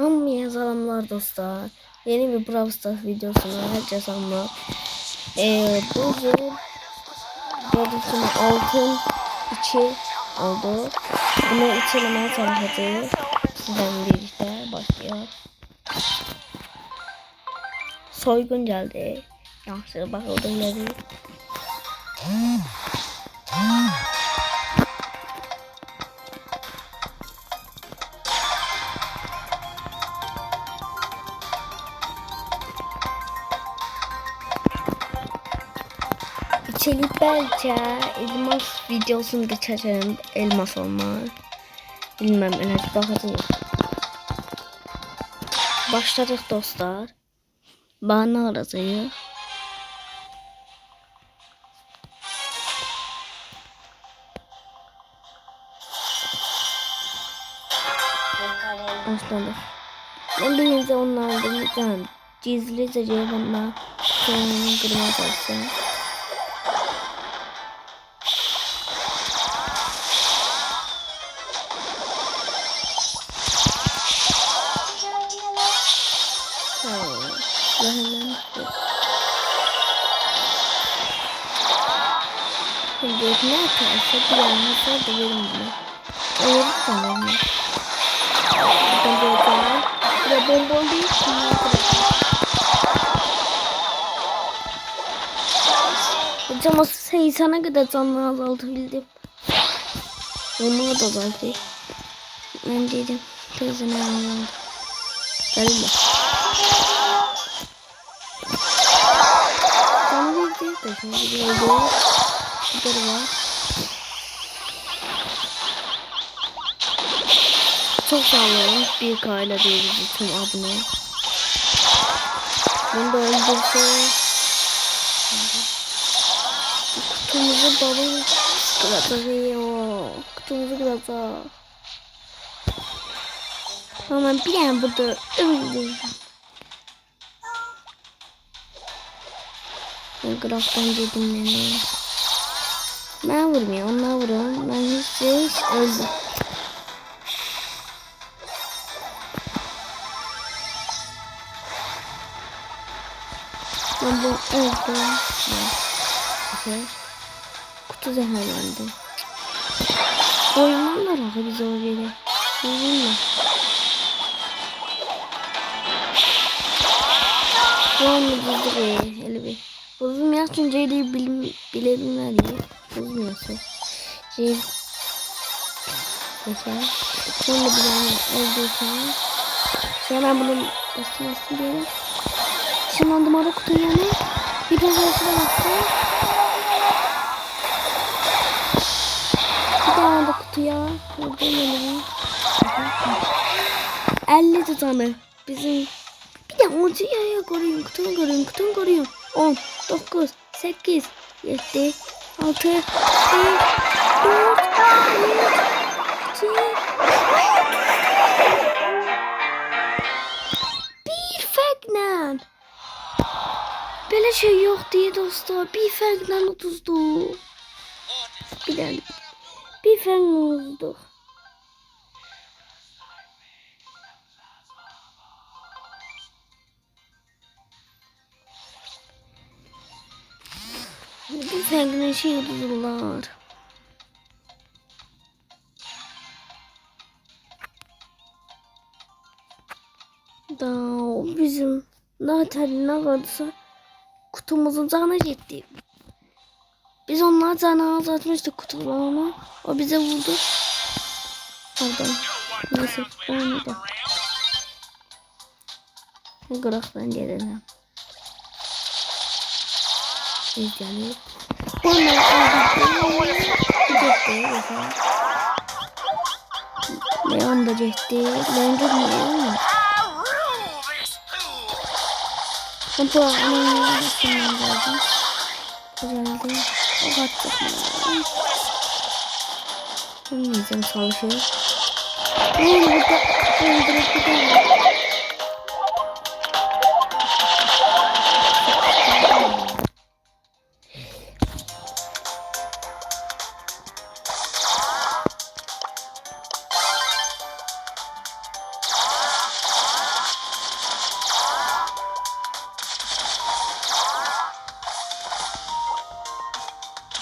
Hamıya salamlar dostlar. Yeni bir Brawl Stars videosuna herkese selamlar. Bugün gördüğünüz altın 2 oldu. Bunu içelemeye çalışacağız. Sizden birlikte başlıyor. Soygun geldi. Yaxşı bakıldı ileri. İçerik belki elmas videosunu da çekerim. Elmas olmaz. Bilmem öyle bakacağız. Başladık dostlar. Bana arasayı. Başladık. Ben birinci onlardan gizlice cevabına kırmaya çalışacağım. Şimdi ne yaparsa bir yanlışlar da verim bile. Öyle sanırım. Burada bonbon değil. Hocam o sana kadar canını azaltabildim. Onu da zaten. Ben dedim. Teyzene azaldı. Garip. Canı verdi. Teyzene gidiyordu. Gidiyor var. Çok sağ olun. Bir kayla diyoruz tüm abone. Bunu da öldürse. Kutumuzu balon kıratıyor. Kutumuzu kıratıyor. Ama bir an burada öldüreceğim. Ben graftan dedim beni. Ben vurmuyorum, onlar vuruyorum. Ben hiç öldüm. Ben bu öldüm. Okay. Kutu zehirlendi. Oyunlar abi biz oraya. Oyunlar. Bu anı buzdu be. Hele bir. Buzum yazınca bilebilmeli. Buzum yazın. Mesela. Sonra bir tane öldürsen. Sonra ben bunun bastırmasını diyelim. Işınlandım ara kutu yani. Bir pozisyon baktı. Bir tane de kutuya. Burada yemeği. 50 tutanı. Bizim bir de 10 ya koruyun. Kutumu koruyun. 10, 9, 8, 7, 6, 5, 4, 3, 2, bir fagnan. Böyle şey yok diye dostlar. Bir fagnan 30'du. Bir fagnan 30'du. Bir fagnan şey oldular. Da bizim zaten ne varsa kutumuzun canı gitti. Biz onlar canı azaltmıştık kutularını. O bize vurdu. Pardon. Neyse onu da. Graftan gelelim. Biz yani. Onlar Leon da gitti. Leon gitmiyor. Bu anın yaşından geldim. Güzeldi. O kaçacak mı? Bilmeyeceğim çalışıyor. Burada öldürüp gidelim.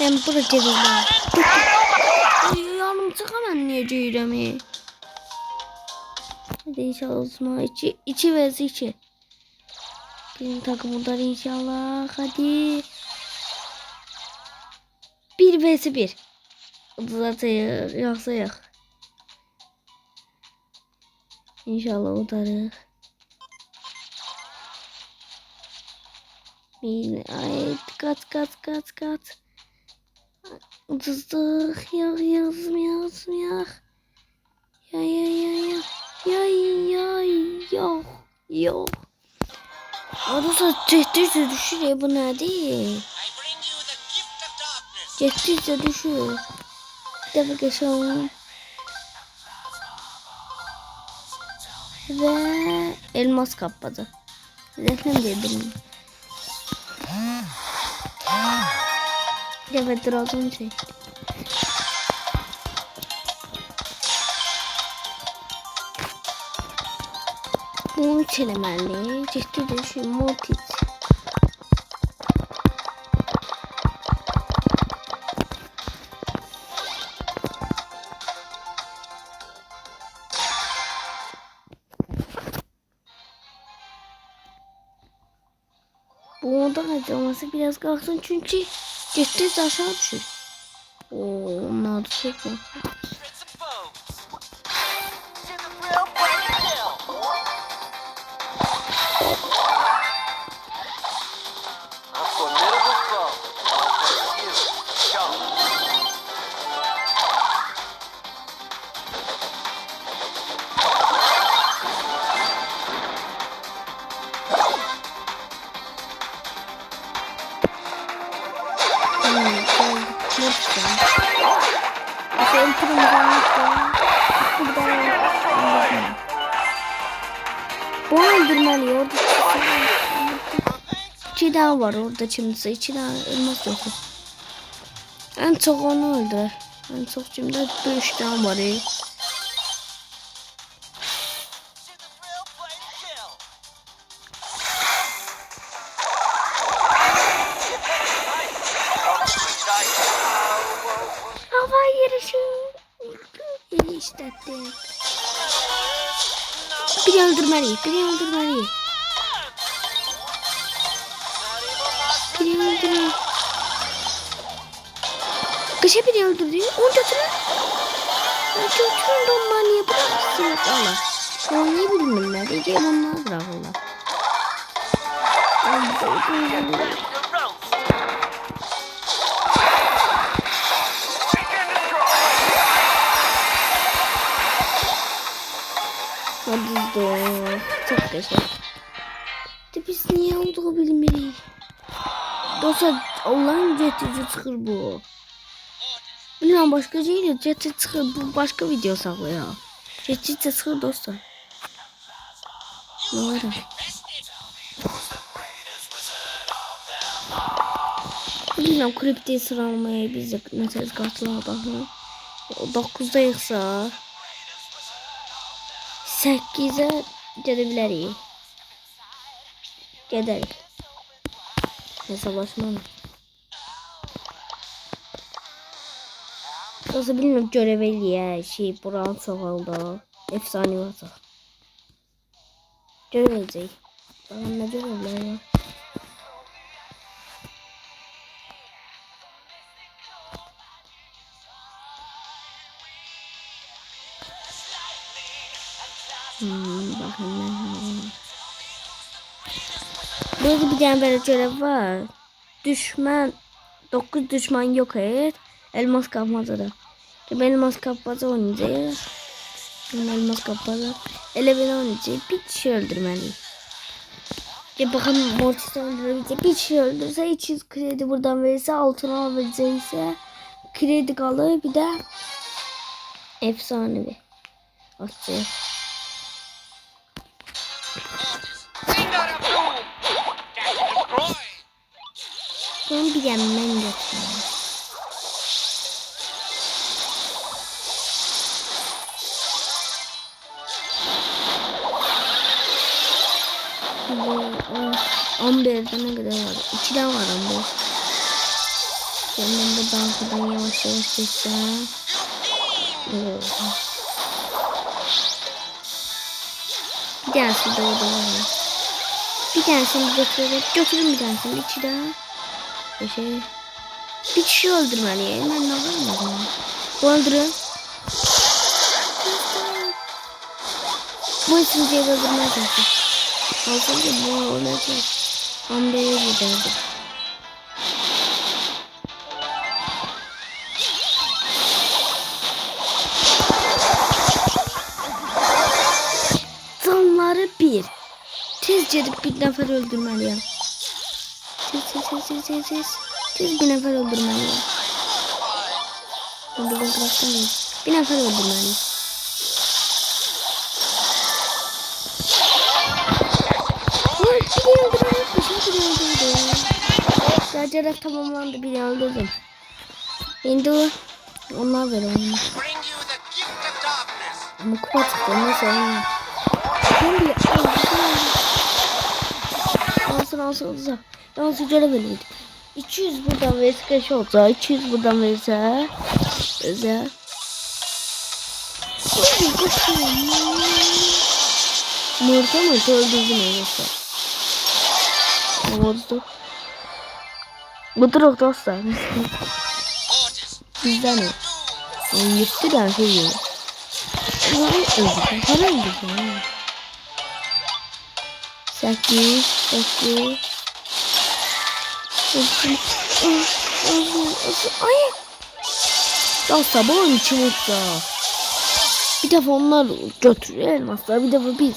Ben burada cebimden. Yanım çıkamam niye ceyiremi. Hadi inşallah Osman. İçi ve içi. Benim takımımdan inşallah. Hadi. 1 vs 1. Uzatıyor. Yoksa yok. İnşallah udarır. Ay kat. Utuzdık. Yok. Yok. Arada cehdizce düşür ya bu ne değil. Cehdizce düşür. Bir defa geçelim. Ve elmas kapladı. Zaten dedim. Evet Dragon çekti. Bunu çelemenli. Ciddi düşün. Mortis. Bu onda harcaması biraz kalksın çünkü ciddi aşağı düşür. Onlar da çok mu? Bu öldürmeli orada iki daha var orada şimdi iki daha elmas yok. En çok onu öldür. En çok şimdi 5 tane var. Hava yarışı. İşte. Biri öldürmeli. Kışa biri öldürdü. Onu götürün. Götürün de onlar niye bırakırsınız Allah. Onu niye bilmirler. İyice onlar bırakırlar. Hadi çok güzel. Biz niye olduğu bilmiyoruz. Dostlar Allah'ın cetici çıkır bu. Bilmem başka değil cetici çıkır bu başka video saklıyor. Cetici çıkır dostlar. Ne var? Bilmem kriptiyi sıralamayı biz de mesela kartlara bakın. 9'dayıqsa 8'e gedebiliriz. Gedərik. Hesablaşmanı. Nasıl bilmiyorum görev eləyək. Buranın çoxaldı. Efsane olacaq. Görev eləyəcək. Bakalım nə görevlər var. Bakın. Burada bir tane böyle görev var. Düşman 9 düşman yok et. Elmas kapmaca da. Elmas kapmaca oynayacağız. Elmas kapmaca. Ele beni oynayacağız. Bir kişi öldürmeli. Bakalım Mortis'i öldürebilecek. Bir kişi öldürse 200 kredi buradan verirse altına alabilecekse kredi kalır. Bir de efsanevi atacağız. Bunu bir yandan götürüyorum. Amber'de ne kadar var? 2'den var Amber. Ben buradan arkadan yavaş yavaş geçsem. Bir tanesini de orada var. Bir tanesini götürelim. Götürün bir tanesini. İçi daha. Bir kişi öldürmeliyim. Ben ne yapayım? Öldürün. Bu ikinciyi öldürmeye çalıştım. Aslında bu olacak. Hamleye giderdim. Zanları bir. Tez gelip bir nefer öldürmeliyim. Tez bir nefer öldürmeliyim. Ben buradan kıraçtan değil. Bir nefer öldürmeliyim. Biri öldürdüm. Sadece tamamlandı. Biri öldürdüm. Şimdi onlar ver onu. Ama kupa çıktı. Neyse. Şimdi alsın. Yalnız görev verildi. 200 buradan verirse kaç olsa. 200 buradan verirse. Özel. Mırta öldürdüm öyleyse. Oldu. Budur dostlar. Bizden ne? Yıktı da şey yiyor. Para öldürdüm. 8. Ay. Ya sabahın içim yoksa. Bir defa onlar götürüyor elmaslar. Bir defa biz.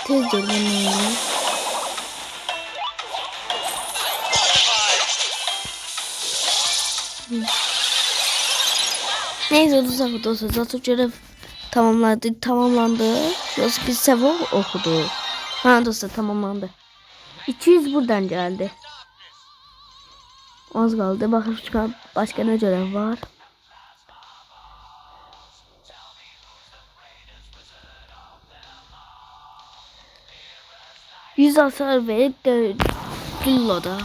Tez gelmem. Neyse dostlar. Zaten görev tamamlandı. Şurası bir sefer okudu. Ha dostlar tamamlandı. 200 buradan geldi. Az kaldı. Bakın çıkan başka ne görev var. %100 hasar verip de Dulla'da.